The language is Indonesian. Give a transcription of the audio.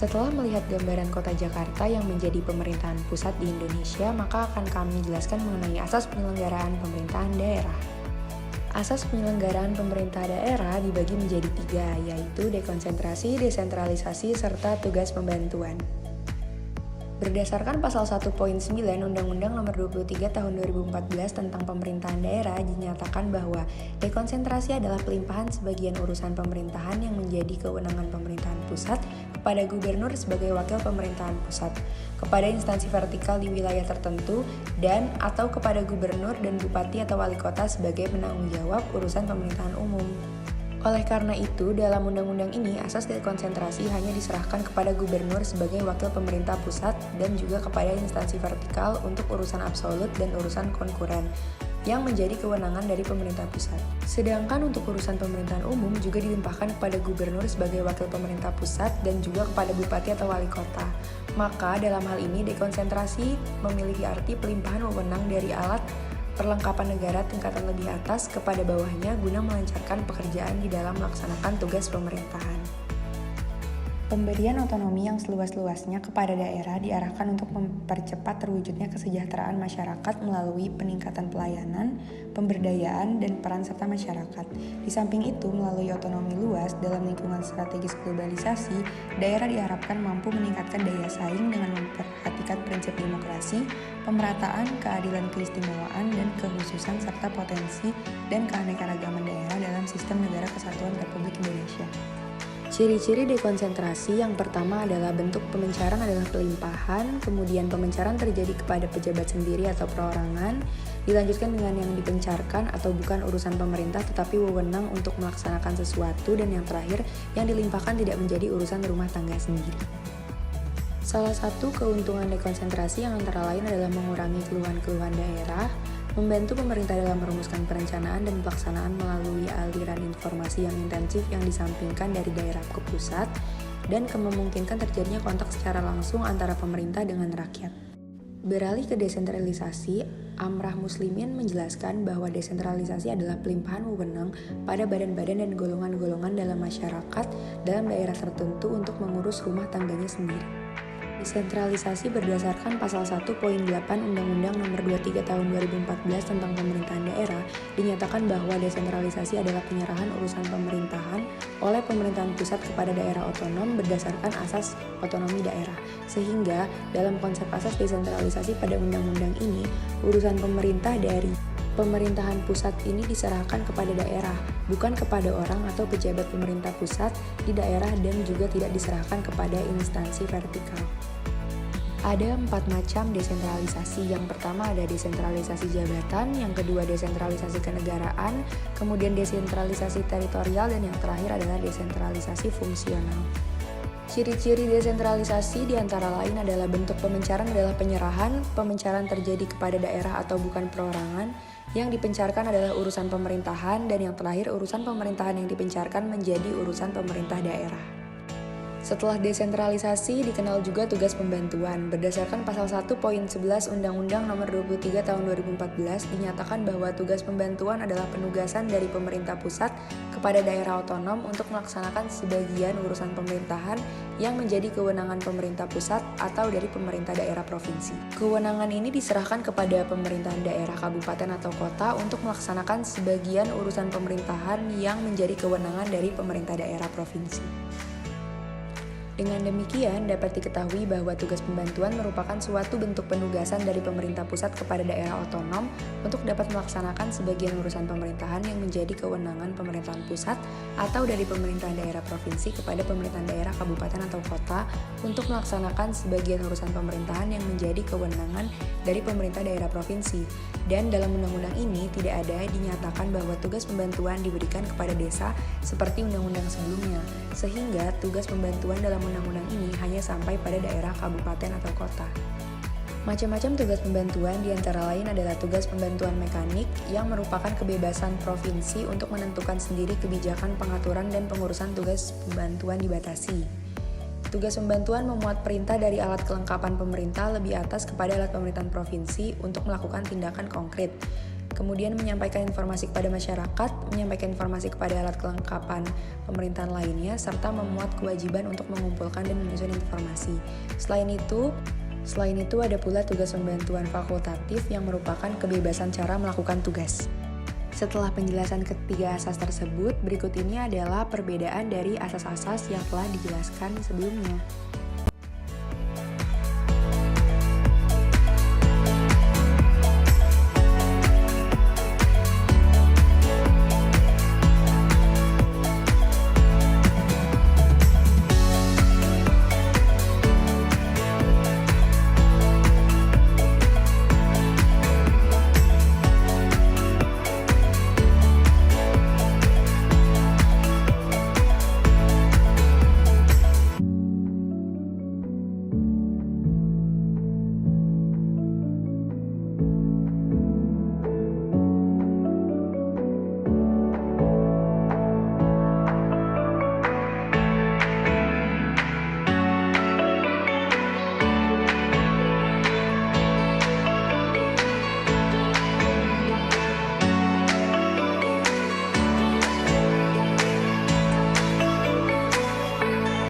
Setelah melihat gambaran kota Jakarta yang menjadi pemerintahan pusat di Indonesia, maka akan kami jelaskan mengenai asas penyelenggaraan pemerintahan daerah. Asas penyelenggaraan pemerintah daerah dibagi menjadi 3, yaitu dekonsentrasi, desentralisasi, serta tugas pembantuan. Berdasarkan pasal 1.9 Undang-Undang Nomor 23 Tahun 2014 tentang Pemerintahan Daerah dinyatakan bahwa dekonsentrasi adalah pelimpahan sebagian urusan pemerintahan yang menjadi kewenangan pemerintahan pusat kepada gubernur sebagai wakil pemerintahan pusat, kepada instansi vertikal di wilayah tertentu, dan atau kepada gubernur dan bupati atau wali kota sebagai penanggung jawab urusan pemerintahan umum. Oleh karena itu, dalam undang-undang ini, asas dekonsentrasi hanya diserahkan kepada gubernur sebagai wakil pemerintah pusat dan juga kepada instansi vertikal untuk urusan absolut dan urusan konkuren yang menjadi kewenangan dari pemerintah pusat. Sedangkan untuk urusan pemerintahan umum juga dilimpahkan kepada gubernur sebagai wakil pemerintah pusat dan juga kepada bupati atau wali kota. Maka dalam hal ini dekonsentrasi memiliki arti pelimpahan wewenang dari alat perlengkapan negara tingkatan lebih atas kepada bawahnya guna melancarkan pekerjaan di dalam melaksanakan tugas pemerintahan. Pemberian otonomi yang seluas-luasnya kepada daerah diarahkan untuk mempercepat terwujudnya kesejahteraan masyarakat melalui peningkatan pelayanan, pemberdayaan, dan peran serta masyarakat. Di samping itu, melalui otonomi luas dalam lingkungan strategis globalisasi, daerah diharapkan mampu meningkatkan daya saing dengan memperhatikan prinsip demokrasi, pemerataan, keadilan keistimewaan, dan kekhususan serta potensi dan keanekaragaman daerah dalam sistem negara kesatuan Republik Indonesia. Ciri-ciri dekonsentrasi yang pertama adalah bentuk pemencaran adalah pelimpahan, kemudian pemencaran terjadi kepada pejabat sendiri atau perorangan, dilanjutkan dengan yang dipencarkan atau bukan urusan pemerintah tetapi wewenang untuk melaksanakan sesuatu, dan yang terakhir yang dilimpahkan tidak menjadi urusan rumah tangga sendiri. Salah satu keuntungan dekonsentrasi yang antara lain adalah mengurangi keluhan-keluhan daerah, membantu pemerintah dalam merumuskan perencanaan dan pelaksanaan melalui aliran informasi yang intensif yang disampingkan dari daerah ke pusat, dan memungkinkan terjadinya kontak secara langsung antara pemerintah dengan rakyat. Beralih ke desentralisasi, Amrah Muslimin menjelaskan bahwa desentralisasi adalah pelimpahan wewenang pada badan-badan dan golongan-golongan dalam masyarakat dalam daerah tertentu untuk mengurus rumah tangganya sendiri. Desentralisasi berdasarkan pasal 1.8 Undang-Undang Nomor 23 Tahun 2014 tentang Pemerintahan Daerah dinyatakan bahwa desentralisasi adalah penyerahan urusan pemerintahan oleh pemerintahan pusat kepada daerah otonom berdasarkan asas otonomi daerah. Sehingga dalam konsep asas desentralisasi pada undang-undang ini, urusan pemerintah dari pemerintahan pusat ini diserahkan kepada daerah, bukan kepada orang atau pejabat pemerintah pusat di daerah, dan juga tidak diserahkan kepada instansi vertikal. Ada 4 macam desentralisasi. Yang pertama ada desentralisasi jabatan, yang kedua desentralisasi kenegaraan, kemudian desentralisasi teritorial, dan yang terakhir adalah desentralisasi fungsional. Ciri-ciri desentralisasi diantara lain adalah bentuk pemencaran adalah penyerahan, pemencaran terjadi kepada daerah atau bukan perorangan, yang dipencarkan adalah urusan pemerintahan, dan yang terakhir urusan pemerintahan yang dipencarkan menjadi urusan pemerintah daerah. Setelah desentralisasi dikenal juga tugas pembantuan. Berdasarkan pasal 1.11 Undang-Undang Nomor 23 Tahun 2014 dinyatakan bahwa tugas pembantuan adalah penugasan dari pemerintah pusat kepada daerah otonom untuk melaksanakan sebagian urusan pemerintahan yang menjadi kewenangan pemerintah pusat atau dari pemerintah daerah provinsi. Kewenangan ini diserahkan kepada pemerintahan daerah kabupaten atau kota untuk melaksanakan sebagian urusan pemerintahan yang menjadi kewenangan dari pemerintah daerah provinsi. Dengan demikian, dapat diketahui bahwa tugas pembantuan merupakan suatu bentuk penugasan dari pemerintah pusat kepada daerah otonom untuk dapat melaksanakan sebagian urusan pemerintahan yang menjadi kewenangan pemerintahan pusat atau dari pemerintahan daerah provinsi kepada pemerintahan daerah kabupaten atau kota untuk melaksanakan sebagian urusan pemerintahan yang menjadi kewenangan dari pemerintah daerah provinsi. Dan dalam undang-undang ini tidak ada dinyatakan bahwa tugas pembantuan diberikan kepada desa seperti undang-undang sebelumnya, sehingga tugas pembantuan dalam undang-undang ini hanya sampai pada daerah kabupaten atau kota. Macam-macam tugas pembantuan diantara lain adalah tugas pembantuan mekanik yang merupakan kebebasan provinsi untuk menentukan sendiri kebijakan pengaturan dan pengurusan tugas pembantuan dibatasi. Tugas pembantuan memuat perintah dari alat kelengkapan pemerintah lebih atas kepada alat pemerintahan provinsi untuk melakukan tindakan konkret. kemudian menyampaikan informasi kepada masyarakat, menyampaikan informasi kepada alat kelengkapan pemerintahan lainnya, serta memuat kewajiban untuk mengumpulkan dan menyusun informasi. Selain itu ada pula tugas pembantuan fakultatif yang merupakan kebebasan cara melakukan tugas. Setelah penjelasan ketiga asas tersebut, berikut ini adalah perbedaan dari asas-asas yang telah dijelaskan sebelumnya.